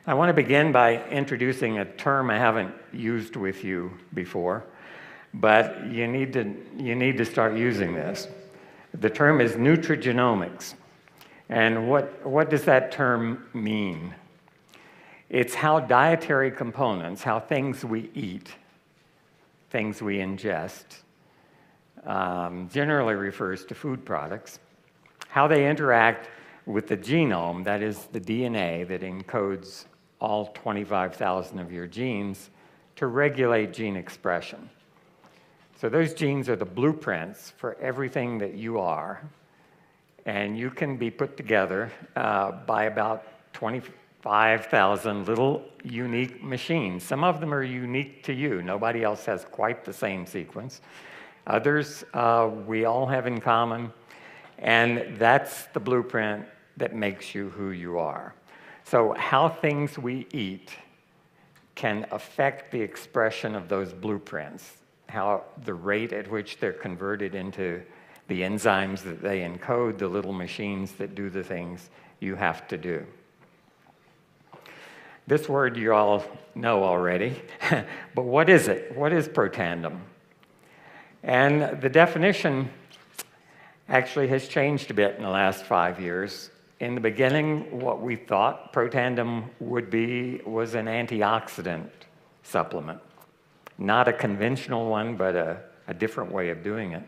I want to begin by introducing a term I haven't used with you before, but you need to start using this. The term is nutrigenomics. And what does that term mean? It's how dietary components, how things we eat, things we ingest, generally refers to food products, how they interact with the genome, that is the DNA that encodes all 25,000 of your genes, to regulate gene expression. So those genes are the blueprints for everything that you are, and you can be put together by about 25,000 little unique machines. Some of them are unique to you. Nobody else has quite the same sequence. Others we all have in common, and that's the blueprint that makes you who you are. So how things we eat can affect the expression of those blueprints, how the rate at which they're converted into the enzymes that they encode, the little machines that do the things you have to do. This word you all know already, but what is it? What is Protandim? And the definition actually has changed a bit in the last 5 years. In the beginning, what we thought Protandim would be was an antioxidant supplement. Not a conventional one, but a different way of doing it.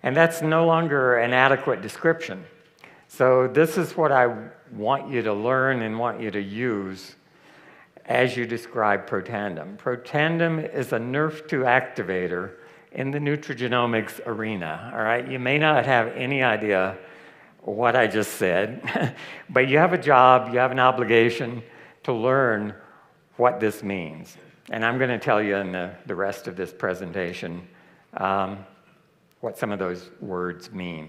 And that's no longer an adequate description. So this is what I want you to learn and want you to use as you describe Protandim. Protandim is a Nrf2 activator in the nutrigenomics arena, all right? You may not have any idea what I just said, but you have a job, you have an obligation to learn what this means. And I'm going to tell you in the rest of this presentation what some of those words mean.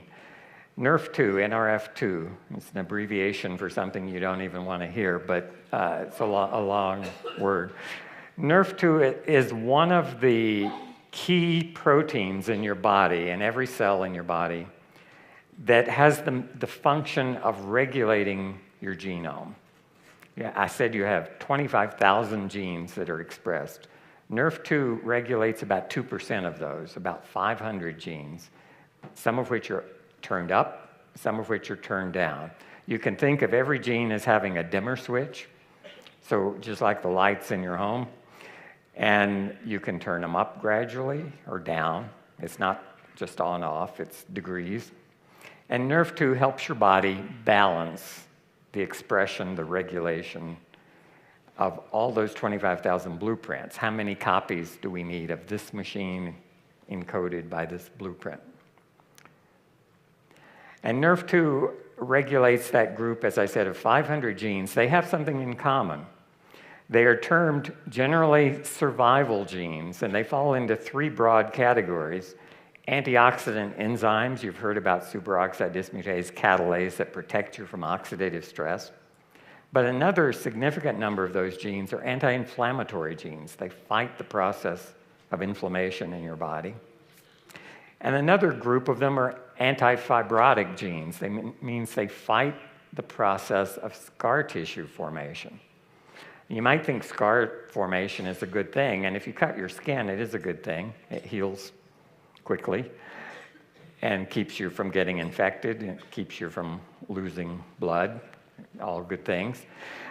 Nrf2, Nrf2, it's an abbreviation for something you don't even want to hear, but it's a long word. Nrf2 is one of the key proteins in your body, in every cell in your body, that has the function of regulating your genome. Yeah, I said you have 25,000 genes that are expressed. Nrf2 regulates about 2% of those, about 500 genes, some of which are turned up, some of which are turned down. You can think of every gene as having a dimmer switch, so just like the lights in your home, and you can turn them up gradually or down. It's not just on off, it's degrees. And Nrf2 helps your body balance the expression, the regulation of all those 25,000 blueprints. How many copies do we need of this machine encoded by this blueprint? And Nrf2 regulates that group, as I said, of 500 genes. They have something in common. They are termed generally survival genes, and they fall into 3 broad categories. Antioxidant enzymes, you've heard about superoxide dismutase catalase that protect you from oxidative stress. But another significant number of those genes are anti-inflammatory genes. They fight the process of inflammation in your body. And another group of them are anti-fibrotic genes. That means they fight the process of scar tissue formation. You might think scar formation is a good thing, and if you cut your skin, it is a good thing. It heals quickly and keeps you from getting infected, and it keeps you from losing blood, all good things.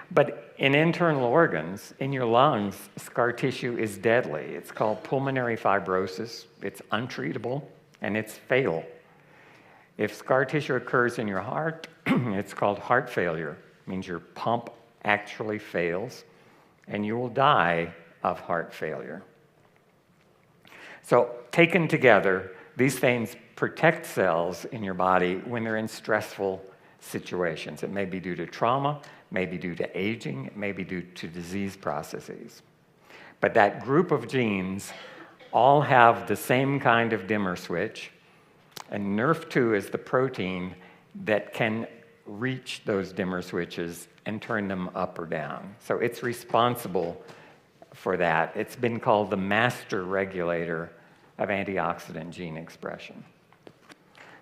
But in internal organs, in your lungs, scar tissue is deadly. It's called pulmonary fibrosis. It's untreatable, and it's fatal. If scar tissue occurs in your heart, it's called heart failure. It means your pump actually fails, and you will die of heart failure. So taken together, these things protect cells in your body when they're in stressful situations. It may be due to trauma, may be due to aging, it may be due to disease processes. But that group of genes all have the same kind of dimmer switch, and Nrf2 is the protein that can reach those dimmer switches and turn them up or down. So it's responsible for that. It's been called the master regulator of antioxidant gene expression.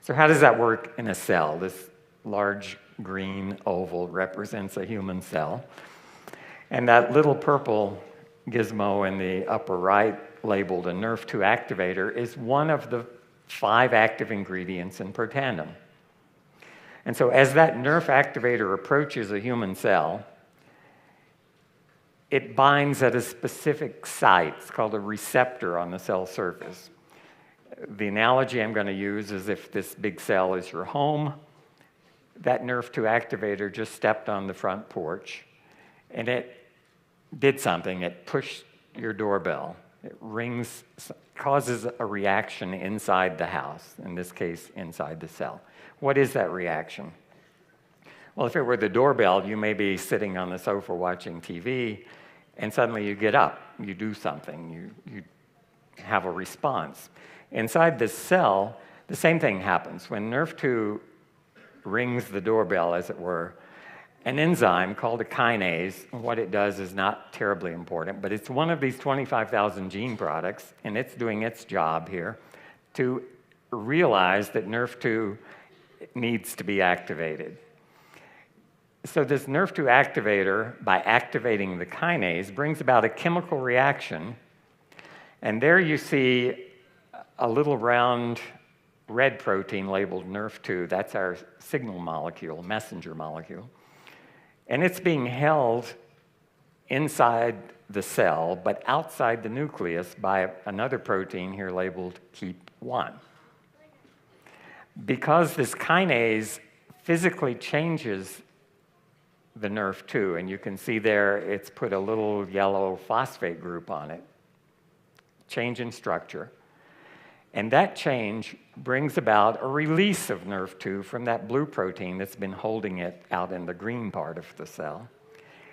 So how does that work in a cell? This large green oval represents a human cell. And that little purple gizmo in the upper right labeled a Nrf2 activator is one of the 5 active ingredients in Protandim. And so as that Nrf activator approaches a human cell, it binds at a specific site. It's called a receptor on the cell surface. The analogy I'm going to use is if this big cell is your home, that Nrf2 activator just stepped on the front porch, and it did something. It pushed your doorbell. It rings, causes a reaction inside the house, in this case, inside the cell. What is that reaction? Well, if it were the doorbell, you may be sitting on the sofa watching TV, and suddenly you get up, you do something, you have a response. Inside this cell, the same thing happens. When Nrf2 rings the doorbell, as it were, an enzyme called a kinase, what it does is not terribly important, but it's one of these 25,000 gene products, and it's doing its job here to realize that Nrf2 needs to be activated. So this Nrf2 activator, by activating the kinase, brings about a chemical reaction. And there you see a little round red protein labeled Nrf2. That's our signal molecule, messenger molecule. And it's being held inside the cell, but outside the nucleus by another protein here labeled KEAP1. Because this kinase physically changes the Nrf2, and you can see there it's put a little yellow phosphate group on it, change in structure. And that change brings about a release of Nrf2 from that blue protein that's been holding it out in the green part of the cell,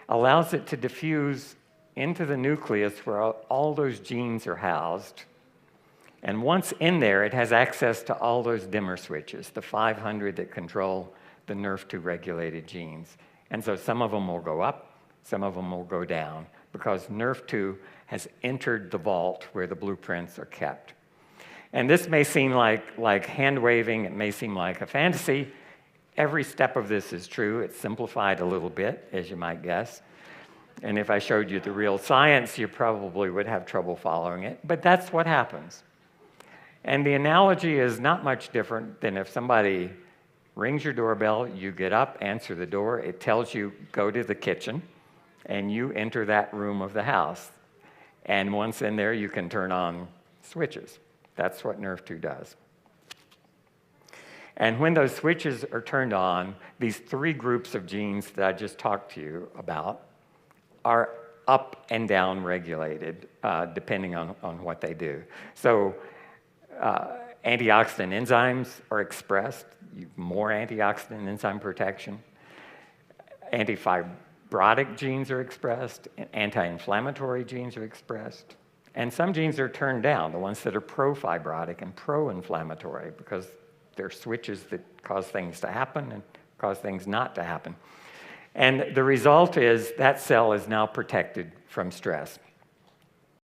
allows it to diffuse into the nucleus where all those genes are housed. And once in there, it has access to all those dimmer switches, the 500 that control the Nrf2 regulated genes. And so some of them will go up, some of them will go down, because Nrf2 has entered the vault where the blueprints are kept. And this may seem like hand-waving, it may seem like a fantasy. Every step of this is true. It's simplified a little bit, as you might guess. And if I showed you the real science, you probably would have trouble following it. But that's what happens. And the analogy is not much different than if somebody rings your doorbell, you get up, answer the door, it tells you go to the kitchen, and you enter that room of the house. And once in there, you can turn on switches. That's what Nrf2 does. And when those switches are turned on, these 3 groups of genes that I just talked to you about are up and down regulated, depending on what they do. So antioxidant enzymes are expressed, more antioxidant enzyme protection. Antifibrotic genes are expressed, anti-inflammatory genes are expressed. And some genes are turned down, the ones that are pro-fibrotic and pro-inflammatory, because they're switches that cause things to happen and cause things not to happen. And the result is that cell is now protected from stress.